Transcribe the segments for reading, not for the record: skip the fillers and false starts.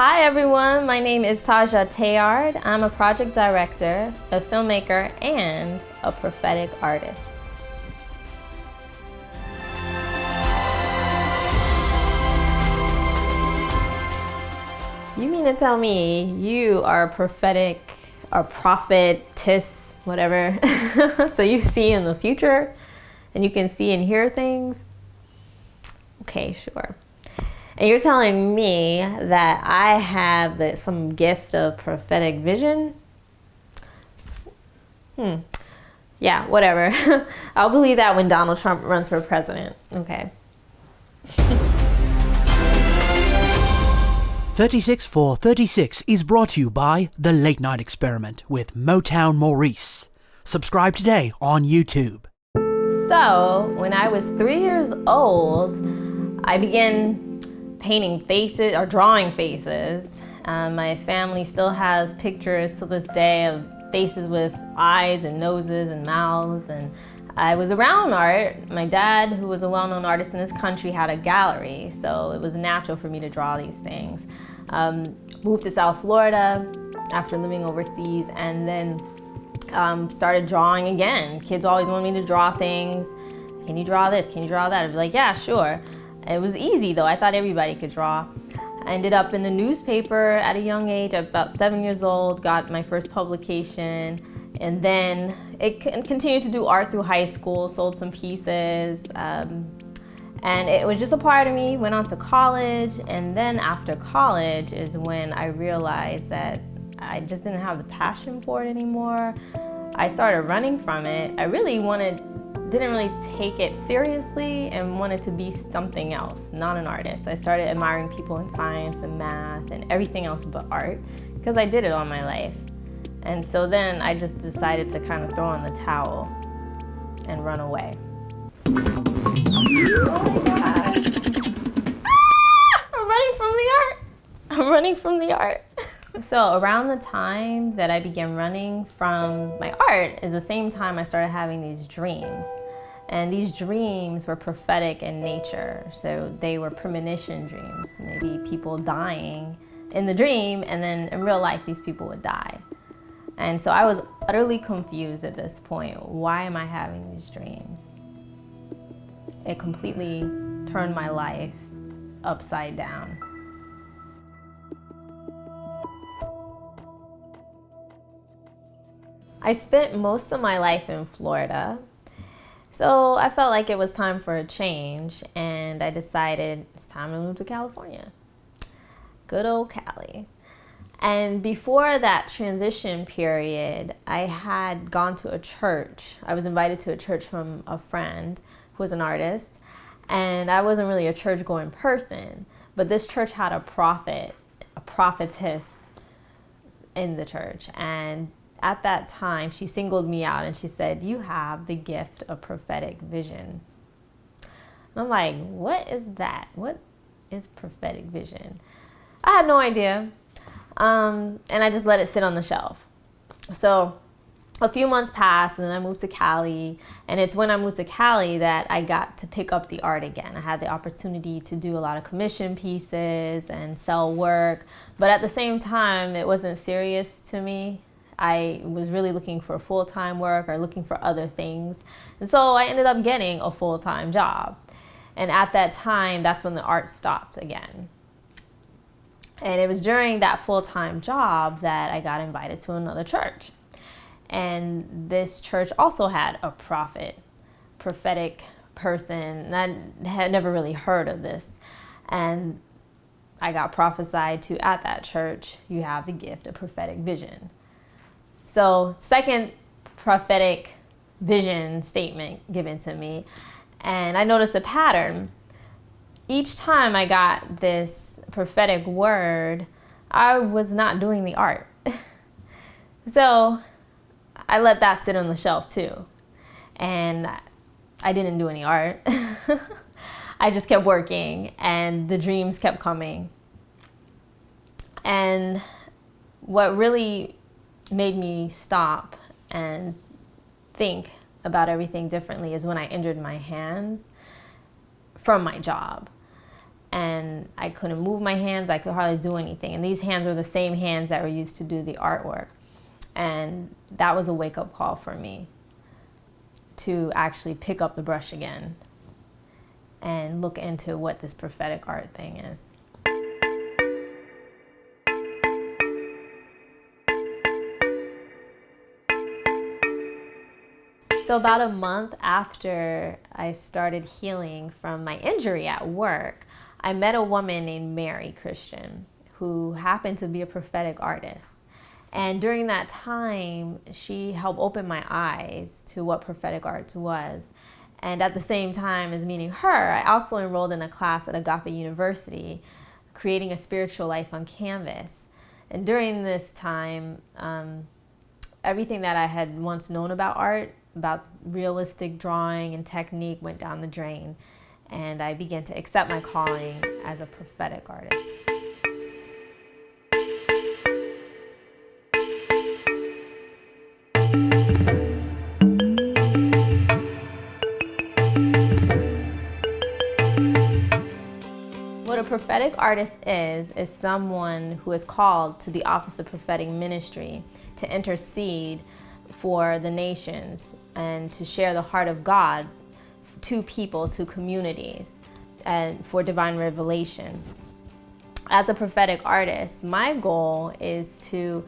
Hi everyone, my name is Tahja Theard. I'm a project director, a filmmaker, and a prophetic artist. You mean to tell me you are prophetic or prophetess, whatever, so you see in the future and you can see and hear things? Okay, sure. And you're telling me that I have some gift of prophetic vision? Yeah, whatever. I'll believe that when Donald Trump runs for president. Okay. 36 for 36 is brought to you by The Late Night Experiment with Motown Maurice. Subscribe today on YouTube. So, when I was 3 years old, I began painting faces or drawing faces. My family still has pictures to this day of faces with eyes and noses and mouths, and I was around art. My dad, who was a well-known artist in this country, had a gallery, so it was natural for me to draw these things. Moved to South Florida after living overseas, and then started drawing again. Kids always wanted me to draw things. Can you draw this? Can you draw that? I'd be like, yeah, sure. It was easy though. I thought everybody could draw. I ended up in the newspaper at a young age, about 7 years old, got my first publication, and then it continued to do art through high school, sold some pieces, and it was just a part of me. Went on to college, and then after college is when I realized that I just didn't have the passion for it anymore. I started running from it. I really didn't really take it seriously and wanted to be something else, not an artist. I started admiring people in science and math and everything else but art because I did it all my life. And so then I just decided to kind of throw in the towel and run away. Oh my God. I'm running from the art. I'm running from the art. So around the time that I began running from my art is the same time I started having these dreams. And these dreams were prophetic in nature. So they were premonition dreams, maybe people dying in the dream, and then in real life these people would die. And so I was utterly confused at this point. Why am I having these dreams? It completely turned my life upside down. I spent most of my life in Florida, so I felt like it was time for a change, and I decided it's time to move to California. Good old Cali. And before that transition period, I had gone to a church. I was invited to a church from a friend who was an artist, and I wasn't really a church-going person, but this church had a prophetess in the church, and at that time, she singled me out and she said, "You have the gift of prophetic vision." And I'm like, what is that? What is prophetic vision? I had no idea. And I just let it sit on the shelf. So a few months passed, and then I moved to Cali. And it's when I moved to Cali that I got to pick up the art again. I had the opportunity to do a lot of commission pieces and sell work. But at the same time, it wasn't serious to me. I was really looking for full-time work or looking for other things. And so I ended up getting a full-time job. And at that time, that's when the art stopped again. And it was during that full-time job that I got invited to another church. And this church also had a prophetic person. And I had never really heard of this. And I got prophesied to at that church, "You have the gift of prophetic vision." So, second prophetic vision statement given to me, and I noticed a pattern. Each time I got this prophetic word, I was not doing the art. So, I let that sit on the shelf too. And I didn't do any art. I just kept working, and the dreams kept coming. And what really made me stop and think about everything differently is when I injured my hands from my job. and I couldn't move my hands. I could hardly do anything. And these hands were the same hands that were used to do the artwork. And that was a wake-up call for me to actually pick up the brush again and look into what this prophetic art thing is. So about a month after I started healing from my injury at work, I met a woman named Mary Christian who happened to be a prophetic artist. And during that time, she helped open my eyes to what prophetic art was. And at the same time as meeting her, I also enrolled in a class at Agape University, creating a spiritual life on canvas. And during this time, everything that I had once known about art, about realistic drawing and technique, went down the drain. And I began to accept my calling as a prophetic artist. What a prophetic artist is someone who is called to the office of prophetic ministry to intercede for the nations and to share the heart of God to people, to communities, and for divine revelation. As a prophetic artist, my goal is to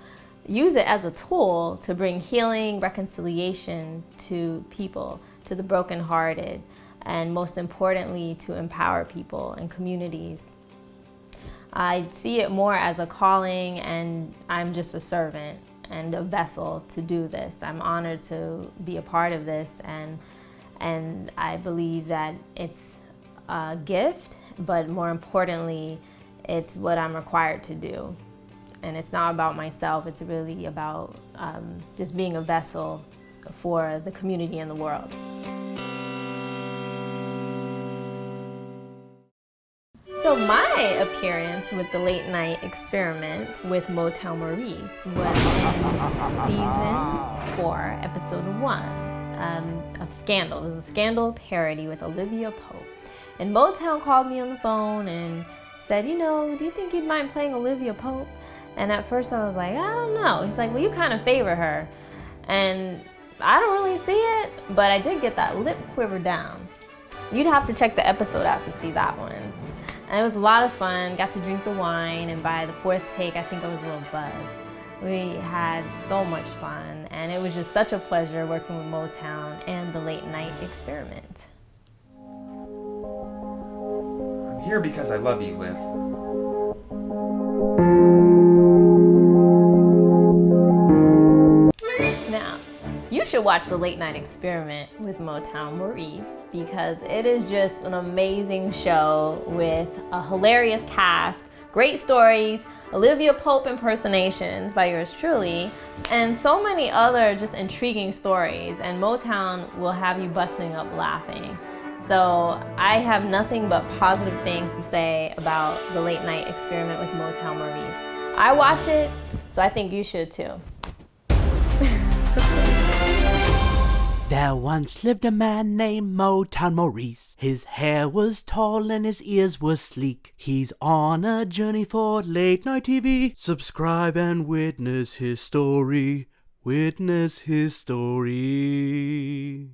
use it as a tool to bring healing, reconciliation to people, to the brokenhearted, and most importantly, to empower people and communities. I see it more as a calling, and I'm just a servant and a vessel to do this. I'm honored to be a part of this, and I believe that it's a gift, but more importantly, it's what I'm required to do. And it's not about myself, it's really about just being a vessel for the community and the world. So my appearance with the Late Night Experiment with Motown Maurice was in season 4, episode 1 of Scandal. It was a Scandal parody with Olivia Pope. And Motown called me on the phone and said, you know, do you think you'd mind playing Olivia Pope? And at first I was like, I don't know. He's like, well, you kind of favor her. And I don't really see it, but I did get that lip quiver down. You'd have to check the episode out to see that one. And it was a lot of fun, got to drink the wine, and by the 4th take, I think I was a little buzzed. We had so much fun, and it was just such a pleasure working with Motown and the Late Night Experiment. I'm here because I love you, Liv. Now, you should watch the Late Night Experiment with Motown Maurice because it is just an amazing show with a hilarious cast, great stories, Olivia Pope impersonations by yours truly, and so many other just intriguing stories, and Motown will have you busting up laughing. So I have nothing but positive things to say about the Late Night Experiment with Motown Maurice. I watch it, so I think you should too. There once lived a man named Motown Maurice. His hair was tall and his ears were sleek. He's on a journey for late night TV. Subscribe and witness his story. Witness his story.